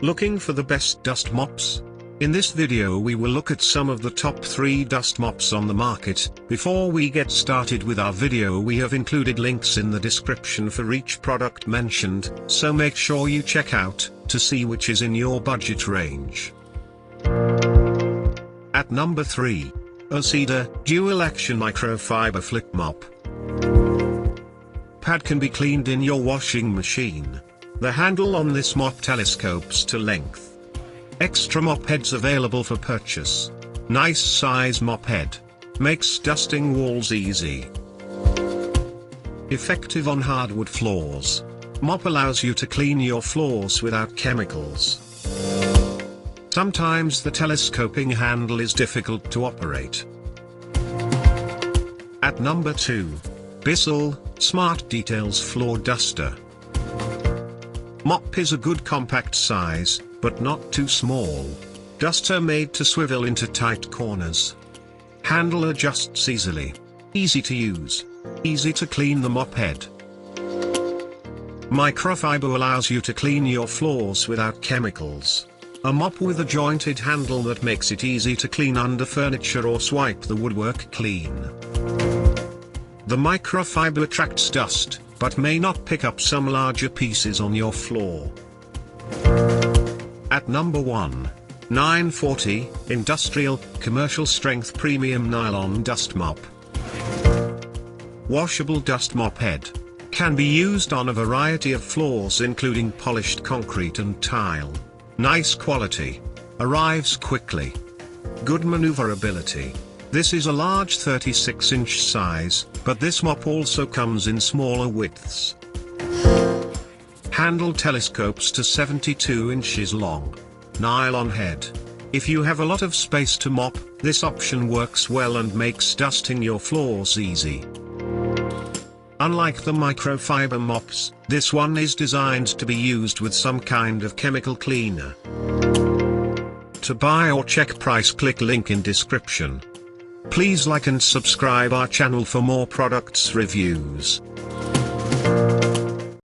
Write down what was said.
Looking for the best dust mops? In this video we will look at some of the top 3 dust mops on the market. Before we get started with our video, we have included links in the description for each product mentioned, so make sure you check out to see which is in your budget range. At number 3. O-Cedar Dual Action Microfiber Flip Mop. Pad can be cleaned in your washing machine. The handle on this mop telescopes to length. Extra mop heads available for purchase. Nice size mop head. Makes dusting walls easy. Effective on hardwood floors. Mop allows you to clean your floors without chemicals. Sometimes the telescoping handle is difficult to operate. At number 2. Bissell Smart Details Floor Duster. Mop is a good compact size, but not too small. Duster made to swivel into tight corners. Handle adjusts easily. Easy to use. Easy to clean the mop head. Microfiber allows you to clean your floors without chemicals. A mop with a jointed handle that makes it easy to clean under furniture or swipe the woodwork clean. The microfiber attracts dust, but may not pick up some larger pieces on your floor. At number 1. 940 Industrial Commercial Strength Premium Nylon Dust Mop. Washable dust mop head. Can be used on a variety of floors including polished concrete and tile. Nice quality. Arrives quickly. Good maneuverability. This is a large 36-inch size, but this mop also comes in smaller widths. Handle telescopes to 72 inches long. Nylon head. If you have a lot of space to mop, this option works well and makes dusting your floors easy. Unlike the microfiber mops, this one is designed to be used with some kind of chemical cleaner. To buy or check price, click link in description. Please like and subscribe our channel for more products reviews.